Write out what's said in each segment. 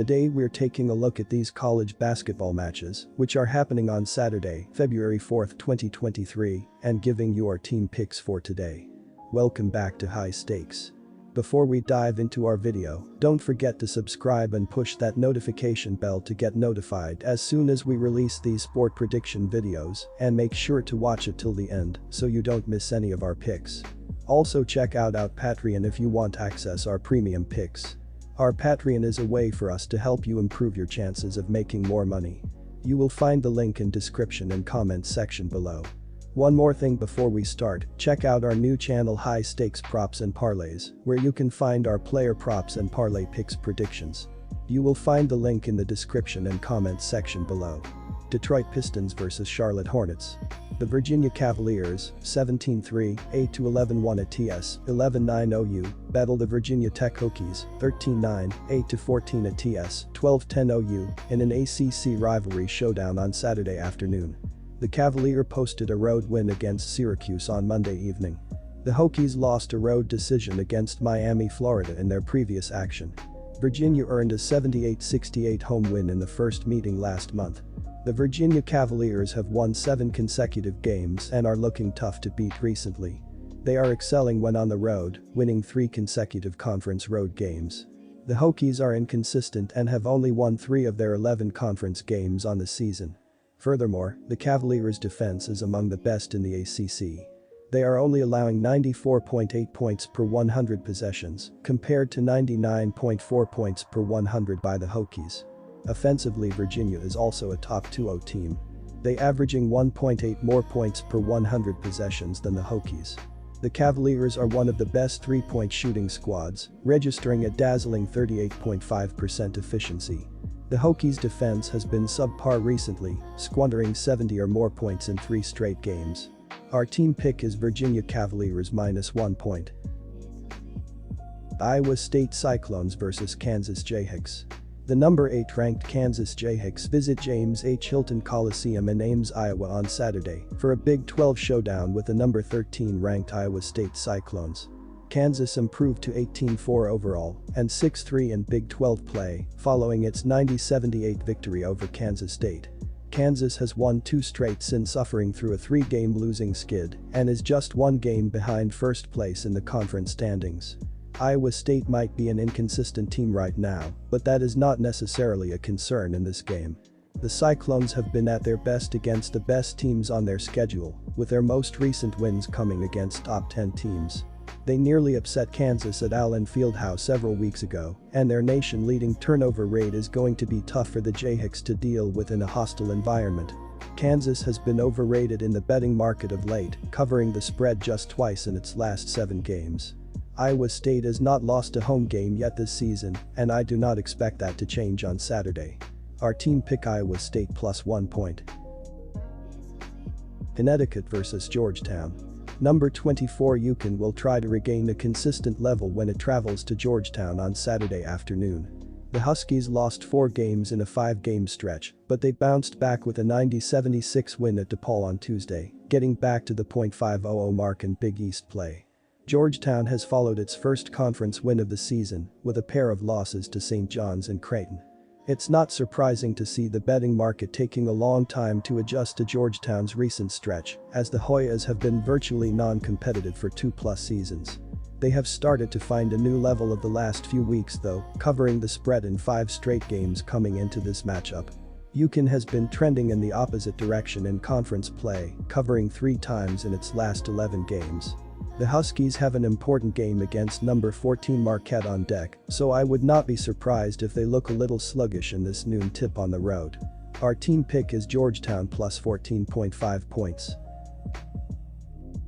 Today we're taking a look at these college basketball matches, which are happening on Saturday, February 4th, 2023, and giving you our team picks for today. Welcome back to High Stakes. Before we dive into our video, don't forget to subscribe and push that notification bell to get notified as soon as we release these sport prediction videos, and make sure to watch it till the end so you don't miss any of our picks. Also check out our Patreon if you want to access our premium picks. Our Patreon is a way for us to help you improve your chances of making more money. You will find the link in description and comments section below. One more thing before we start, check out our new channel High Stakes Props and Parlays, where you can find our player props and parlay picks predictions. You will find the link in the description and comments section below. Detroit Pistons vs Charlotte Hornets. The Virginia Cavaliers, 17-3, 8-11-1 at TS, 11-9 OU, battle the Virginia Tech Hokies, 13-9, 8-14 at TS, 12-10 OU, in an ACC rivalry showdown on Saturday afternoon. The Cavalier posted a road win against Syracuse on Monday evening. The Hokies lost a road decision against Miami, Florida in their previous action. Virginia earned a 78-68 home win in the first meeting last month. The Virginia Cavaliers have won 7 consecutive games and are looking tough to beat recently. They are excelling when on the road, winning 3 consecutive conference road games. The Hokies are inconsistent and have only won 3 of their 11 conference games on the season. Furthermore, the Cavaliers' defense is among the best in the ACC. They are only allowing 94.8 points per 100 possessions, compared to 99.4 points per 100 by the Hokies. Offensively, Virginia is also a top 2-0 team. They averaging 1.8 more points per 100 possessions than the Hokies. The Cavaliers are one of the best three-point shooting squads, registering a dazzling 38.5% efficiency. The Hokies' defense has been subpar recently, squandering 70 or more points in 3 straight games. Our team pick is Virginia Cavaliers -1 point. Iowa State Cyclones vs Kansas Jayhawks. The number 8 ranked Kansas Jayhawks visit James H. Hilton Coliseum in Ames, Iowa on Saturday for a Big 12 showdown with the number 13 ranked Iowa State Cyclones. Kansas improved to 18-4 overall and 6-3 in Big 12 play following its 90-78 victory over Kansas State. Kansas has won 2 straight since suffering through a 3-game losing skid and is just 1 game behind first place in the conference standings. Iowa State might be an inconsistent team right now, but that is not necessarily a concern in this game. The Cyclones have been at their best against the best teams on their schedule, with their most recent wins coming against top 10 teams. They nearly upset Kansas at Allen Fieldhouse several weeks ago, and their nation-leading turnover rate is going to be tough for the Jayhawks to deal with in a hostile environment. Kansas has been overrated in the betting market of late, covering the spread just twice in its last 7 games. Iowa State has not lost a home game yet this season, and I do not expect that to change on Saturday. Our team pick Iowa State +1 point. Connecticut vs Georgetown. Number 24 UConn will try to regain a consistent level when it travels to Georgetown on Saturday afternoon. The Huskies lost 4 games in a 5-game stretch, but they bounced back with a 90-76 win at DePaul on Tuesday, getting back to the .500 mark in Big East play. Georgetown has followed its first conference win of the season with a pair of losses to St. John's and Creighton. It's not surprising to see the betting market taking a long time to adjust to Georgetown's recent stretch, as the Hoyas have been virtually non-competitive for 2+ seasons. They have started to find a new level of the last few weeks though, covering the spread in 5 straight games coming into this matchup. UConn has been trending in the opposite direction in conference play, covering 3 times in its last 11 games. The Huskies have an important game against number 14 Marquette on deck, so I would not be surprised if they look a little sluggish in this noon tip on the road. Our team pick is Georgetown +14.5 points.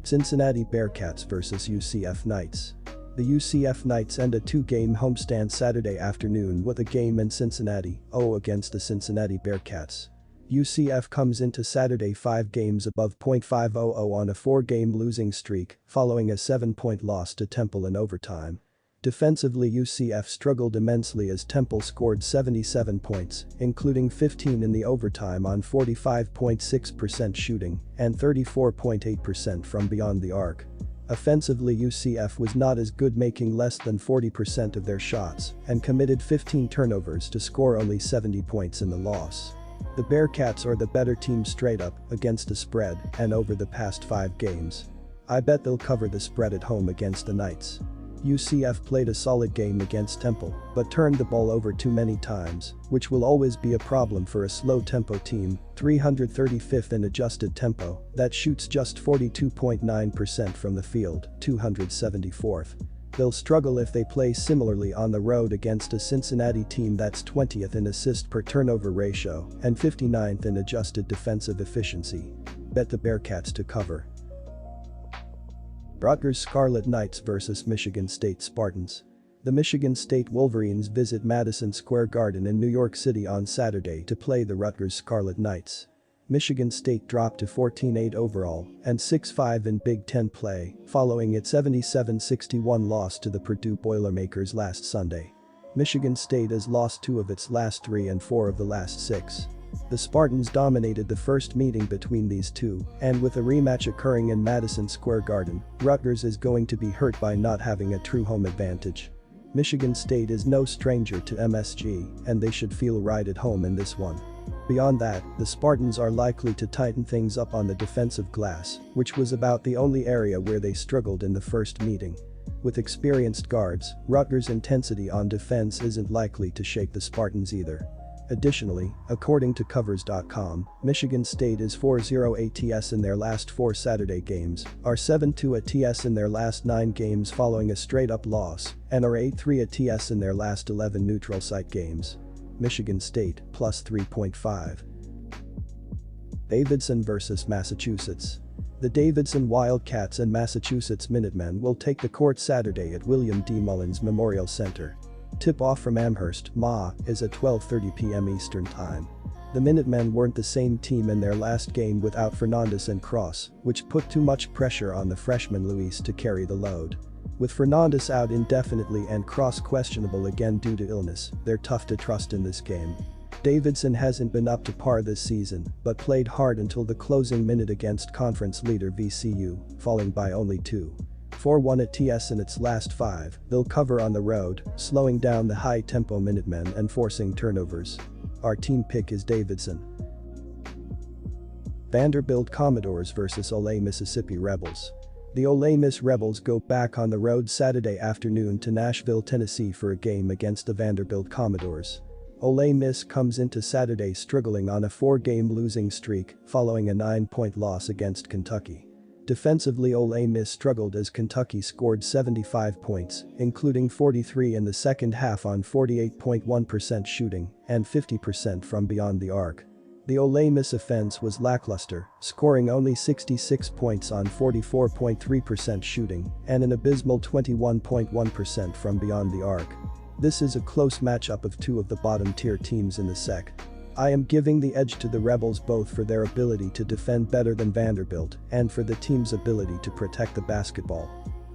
Cincinnati Bearcats vs UCF Knights. The UCF Knights end a 2-game homestand Saturday afternoon with a game in Cincinnati, against the Cincinnati Bearcats. UCF comes into Saturday 5 games above .500 on a 4-game losing streak, following a 7-point loss to Temple in overtime. Defensively, UCF struggled immensely as Temple scored 77 points, including 15 in the overtime on 45.6% shooting and 34.8% from beyond the arc. Offensively, UCF was not as good, making less than 40% of their shots and committed 15 turnovers to score only 70 points in the loss. The Bearcats are the better team straight up, against the spread, and over the past 5 games. I bet they'll cover the spread at home against the Knights. UCF played a solid game against Temple, but turned the ball over too many times, which will always be a problem for a slow-tempo team, 335th in adjusted tempo, that shoots just 42.9% from the field, 274th. They'll struggle if they play similarly on the road against a Cincinnati team that's 20th in assist per turnover ratio and 59th in adjusted defensive efficiency. Bet the Bearcats to cover. Rutgers Scarlet Knights vs Michigan State Spartans. The Michigan State Wolverines visit Madison Square Garden in New York City on Saturday to play the Rutgers Scarlet Knights. Michigan State dropped to 14-8 overall and 6-5 in Big Ten play following its 77-61 loss to the Purdue Boilermakers last Sunday. Michigan State has lost 2 of its last 3 and 4 of the last 6. The Spartans dominated the first meeting between these two, and with a rematch occurring in Madison Square Garden, Rutgers is going to be hurt by not having a true home advantage. Michigan State is no stranger to MSG, and they should feel right at home in this one. Beyond that, the Spartans are likely to tighten things up on the defensive glass, which was about the only area where they struggled in the first meeting. With experienced guards, Rutgers' intensity on defense isn't likely to shake the Spartans either. Additionally, according to Covers.com, Michigan State is 4-0 ATS in their last 4 Saturday games, are 7-2 ATS in their last 9 games following a straight-up loss, and are 8-3 ATS in their last 11 neutral site games. Michigan State, plus 3.5. Davidson vs Massachusetts. The Davidson Wildcats and Massachusetts Minutemen will take the court Saturday at William D. Mullins Memorial Center. Tip-off from Amherst, MA, is at 12:30 p.m. Eastern Time. The Minutemen weren't the same team in their last game without Fernandez and Cross, which put too much pressure on the freshman Luis to carry the load. With Fernandez out indefinitely and Cross questionable again due to illness, they're tough to trust in this game. Davidson hasn't been up to par this season, but played hard until the closing minute against conference leader VCU, falling by only 2. 4-1 ATS in its last 5, they'll cover on the road, slowing down the high-tempo Minutemen and forcing turnovers. Our team pick is Davidson. Vanderbilt Commodores vs Ole Mississippi Rebels. The Ole Miss Rebels go back on the road Saturday afternoon to Nashville, Tennessee for a game against the Vanderbilt Commodores. Ole Miss comes into Saturday struggling on a 4-game losing streak following a 9-point loss against Kentucky. Defensively, Ole Miss struggled as Kentucky scored 75 points, including 43 in the second half on 48.1% shooting and 50% from beyond the arc. The Ole Miss offense was lackluster, scoring only 66 points on 44.3% shooting and an abysmal 21.1% from beyond the arc. This is a close matchup of 2 of the bottom-tier teams in the SEC. I am giving the edge to the Rebels both for their ability to defend better than Vanderbilt and for the team's ability to protect the basketball.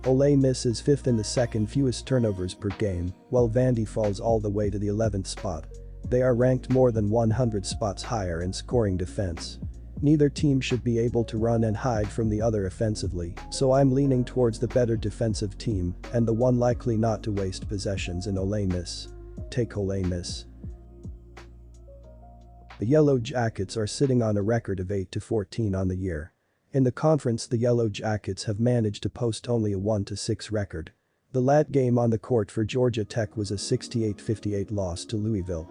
Ole Miss is 5th in the second fewest turnovers per game, while Vandy falls all the way to the 11th spot. They are ranked more than 100 spots higher in scoring defense. Neither team should be able to run and hide from the other offensively, so I'm leaning towards the better defensive team and the one likely not to waste possessions in Ole Miss. Take Ole Miss. The Yellow Jackets are sitting on a record of 8-14 on the year. In the conference, the Yellow Jackets have managed to post only a 1-6 record. The last game on the court for Georgia Tech was a 68-58 loss to Louisville.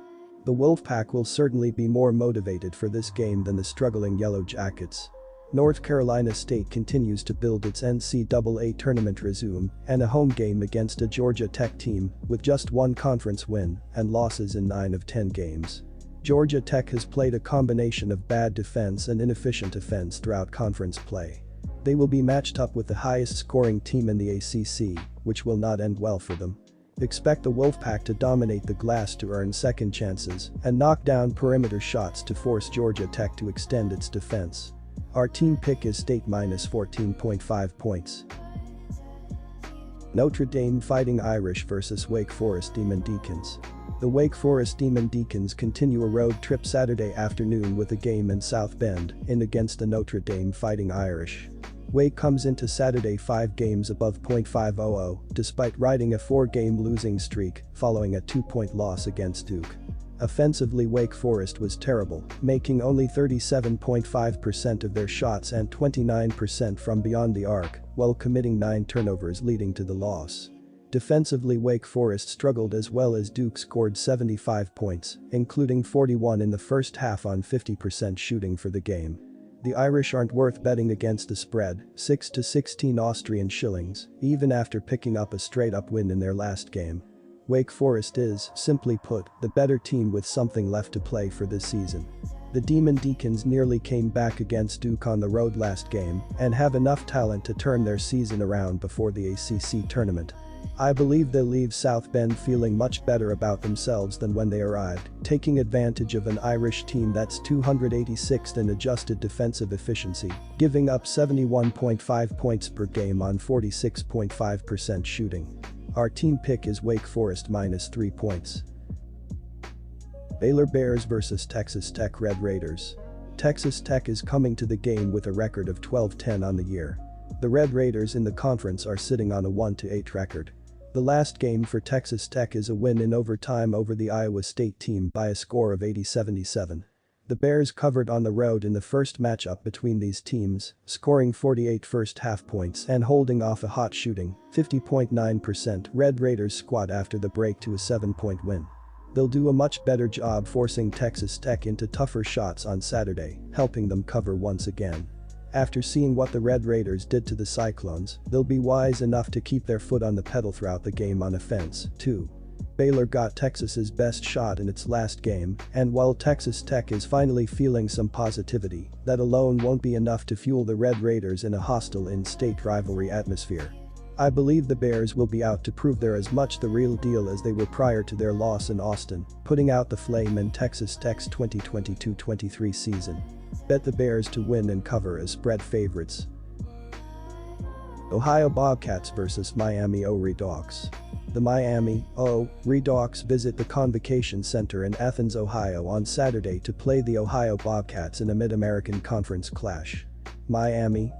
The Wolfpack will certainly be more motivated for this game than the struggling Yellow Jackets. North Carolina State continues to build its NCAA tournament resume and a home game against a Georgia Tech team with just 1 conference win and losses in 9 of 10 games. Georgia Tech has played a combination of bad defense and inefficient offense throughout conference play. They will be matched up with the highest scoring team in the ACC, which will not end well for them. Expect the Wolfpack to dominate the glass to earn second chances and knock down perimeter shots to force Georgia Tech to extend its defense. Our team pick is State minus 14.5 points. Notre Dame Fighting Irish vs Wake Forest Demon Deacons. The Wake Forest Demon Deacons continue a road trip Saturday afternoon with a game in South Bend against the Notre Dame Fighting Irish. Wake comes into Saturday 5 games above .500, despite riding a 4-game losing streak following a 2-point loss against Duke. Offensively, Wake Forest was terrible, making only 37.5% of their shots and 29% from beyond the arc, while committing 9 turnovers leading to the loss. Defensively, Wake Forest struggled as well as Duke scored 75 points, including 41 in the first half on 50% shooting for the game. The Irish aren't worth betting against the spread, 6-16 Austrian shillings, even after picking up a straight-up win in their last game. Wake Forest is, simply put, the better team with something left to play for this season. The Demon Deacons nearly came back against Duke on the road last game and have enough talent to turn their season around before the ACC tournament. I believe they'll leave South Bend feeling much better about themselves than when they arrived, taking advantage of an Irish team that's 286th in adjusted defensive efficiency, giving up 71.5 points per game on 46.5% shooting. Our team pick is Wake Forest -3 points. Baylor Bears vs Texas Tech Red Raiders. Texas Tech is coming to the game with a record of 12-10 on the year. The Red Raiders in the conference are sitting on a 1-8 record. The last game for Texas Tech is a win in overtime over the Iowa State team by a score of 80-77. The Bears covered on the road in the first matchup between these teams, scoring 48 first-half points and holding off a hot shooting, 50.9% Red Raiders squad after the break to a 7-point win. They'll do a much better job forcing Texas Tech into tougher shots on Saturday, helping them cover once again. After seeing what the Red Raiders did to the Cyclones, they'll be wise enough to keep their foot on the pedal throughout the game on offense, too. Baylor got Texas's best shot in its last game, and while Texas Tech is finally feeling some positivity, that alone won't be enough to fuel the Red Raiders in a hostile in-state rivalry atmosphere. I believe the Bears will be out to prove they're as much the real deal as they were prior to their loss in Austin, putting out the flame in Texas Tech's 2022-23 season. Bet the Bears to win and cover as spread favorites. Ohio Bobcats vs Miami Redhawks. The Miami Redhawks visit the Convocation Center in Athens, Ohio on Saturday to play the Ohio Bobcats in a Mid-American Conference clash. Miami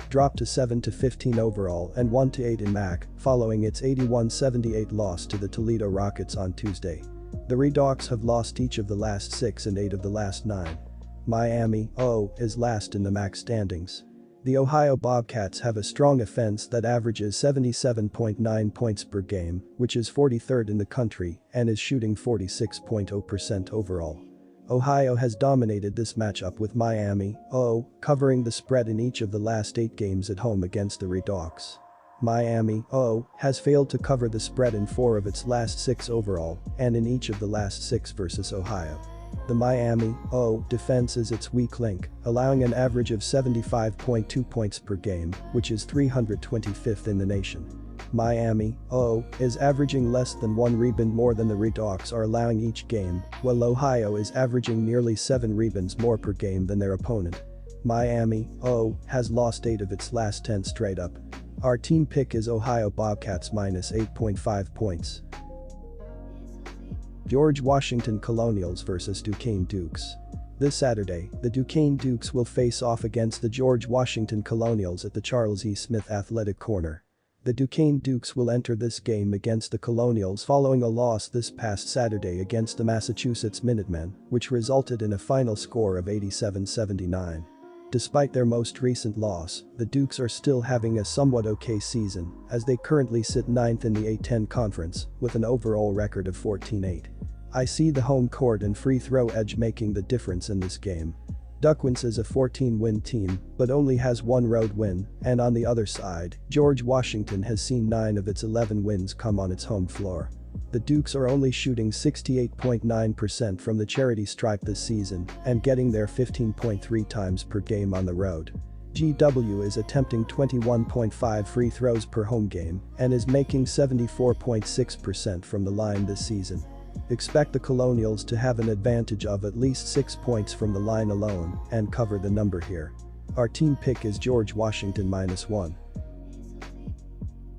dropped to 7-15 overall and 1-8 in MAC following its 81-78 loss to the Toledo Rockets on Tuesday. The Redhawks have lost each of the last 6 and 8 of the last 9. Miami is last in the MAC standings. The Ohio Bobcats have a strong offense that averages 77.9 points per game, which is 43rd in the country, and is shooting 46.0% overall. Ohio has dominated this matchup with Miami covering the spread in each of the last 8 games at home against the Redhawks. Miami has failed to cover the spread in 4 of its last 6 overall and in each of the last 6 versus Ohio. The Miami defense is its weak link, allowing an average of 75.2 points per game, which is 325th in the nation. Miami is averaging less than 1 rebound more than the Redhawks are allowing each game, while Ohio is averaging nearly 7 rebounds more per game than their opponent. Miami has lost 8 of its last 10 straight up. Our team pick is Ohio Bobcats -8.5 points. George Washington Colonials vs Duquesne Dukes. This Saturday, the Duquesne Dukes will face off against the George Washington Colonials at the Charles E. Smith Athletic Corner. The Duquesne Dukes will enter this game against the Colonials following a loss this past Saturday against the Massachusetts Minutemen, which resulted in a final score of 87-79. Despite their most recent loss, the Dukes are still having a somewhat okay season, as they currently sit 9th in the A-10 conference, with an overall record of 14-8. I see the home court and free throw edge making the difference in this game. Duquesne is a 14-win team, but only has 1 road win, and on the other side, George Washington has seen 9 of its 11 wins come on its home floor. The Dukes are only shooting 68.9% from the charity stripe this season and getting there 15.3 times per game on the road. GW is attempting 21.5 free throws per home game and is making 74.6% from the line this season. Expect the Colonials to have an advantage of at least 6 points from the line alone and cover the number here. Our team pick is George Washington -1.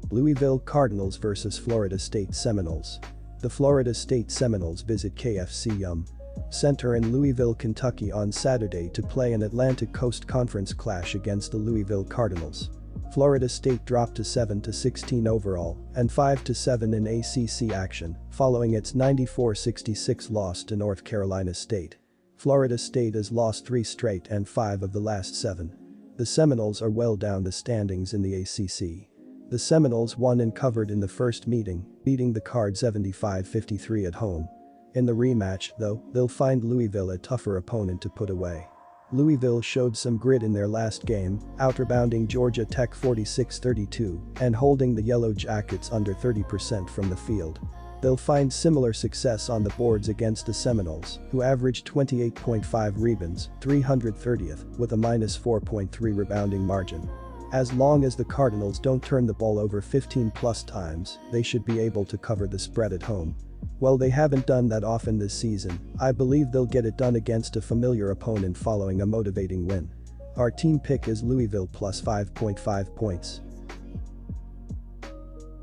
Louisville Cardinals vs Florida State Seminoles. The Florida State Seminoles visit KFC Yum. Center in Louisville, Kentucky on Saturday to play an Atlantic Coast Conference clash against the Louisville Cardinals. Florida State dropped to 7-16 overall and 5-7 in ACC action following its 94-66 loss to North Carolina State. Florida State has lost 3 straight and 5 of the last 7. The Seminoles are well down the standings in the ACC. The Seminoles won and covered in the first meeting, beating the Cards 75-53 at home. In the rematch, though, they'll find Louisville a tougher opponent to put away. Louisville showed some grit in their last game, out-rebounding Georgia Tech 46-32 and holding the Yellow Jackets under 30% from the field. They'll find similar success on the boards against the Seminoles, who averaged 28.5 rebounds, 330th, with a -4.3 rebounding margin. As long as the Cardinals don't turn the ball over 15+ times, they should be able to cover the spread at home. While they haven't done that often this season, I believe they'll get it done against a familiar opponent following a motivating win. Our team pick is Louisville plus 5.5 points.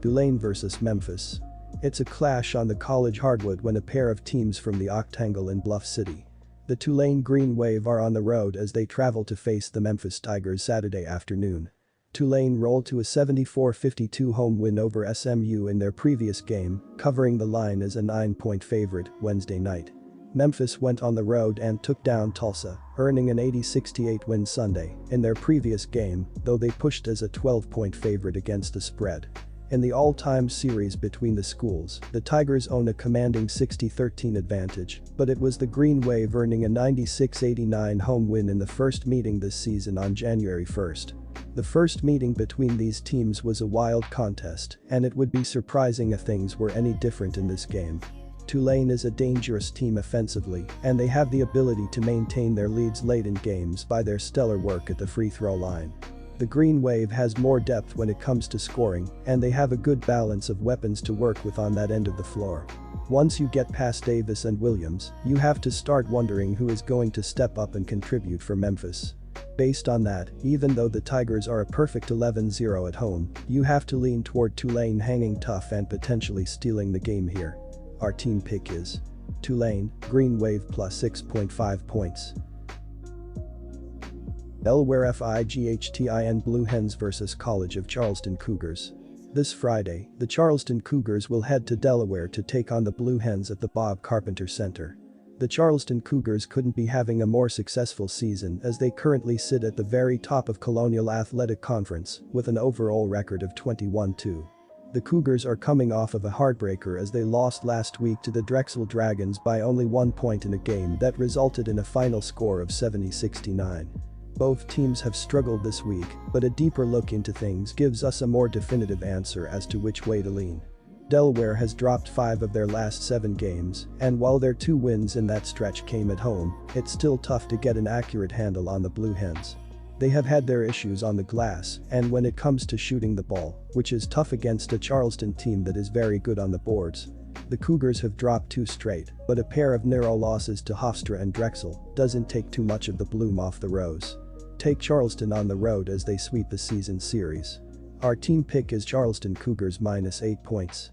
Tulane vs Memphis. It's a clash on the college hardwood when a pair of teams from the Octangle in Bluff City. The Tulane Green Wave are on the road as they travel to face the Memphis Tigers Saturday afternoon. Tulane rolled to a 74-52 home win over SMU in their previous game, covering the line as a 9-point favorite Wednesday night. Memphis went on the road and took down Tulsa, earning an 80-68 win Sunday in their previous game, though they pushed as a 12-point favorite against the spread. In the all-time series between the schools, the Tigers own a commanding 60-13 advantage, but it was the Green Wave earning a 96-89 home win in the first meeting this season on January 1st. The first meeting between these teams was a wild contest, and it would be surprising if things were any different in this game. Tulane is a dangerous team offensively, and they have the ability to maintain their leads late in games by their stellar work at the free throw line. The Green Wave has more depth when it comes to scoring, and they have a good balance of weapons to work with on that end of the floor. Once you get past Davis and Williams, you have to start wondering who is going to step up and contribute for Memphis. Based on that, even though the Tigers are a perfect 11-0 at home, you have to lean toward Tulane hanging tough and potentially stealing the game here. Our team pick is Tulane, Green Wave plus 6.5 points. Delaware Fightins Blue Hens vs College of Charleston Cougars. This Friday, the Charleston Cougars will head to Delaware to take on the Blue Hens at the Bob Carpenter Center. The Charleston Cougars couldn't be having a more successful season as they currently sit at the very top of Colonial Athletic Conference with an overall record of 21-2. The Cougars are coming off of a heartbreaker as they lost last week to the Drexel Dragons by only 1 point in a game that resulted in a final score of 70-69. Both teams have struggled this week, but a deeper look into things gives us a more definitive answer as to which way to lean. Delaware has dropped 5 of their last 7 games, and while their 2 wins in that stretch came at home, it's still tough to get an accurate handle on the Blue Hens. They have had their issues on the glass, and when it comes to shooting the ball, which is tough against a Charleston team that is very good on the boards. The Cougars have dropped 2 straight, but a pair of narrow losses to Hofstra and Drexel doesn't take too much of the bloom off the rose. Take Charleston on the road as they sweep the season series. Our team pick is Charleston Cougars minus 8 points.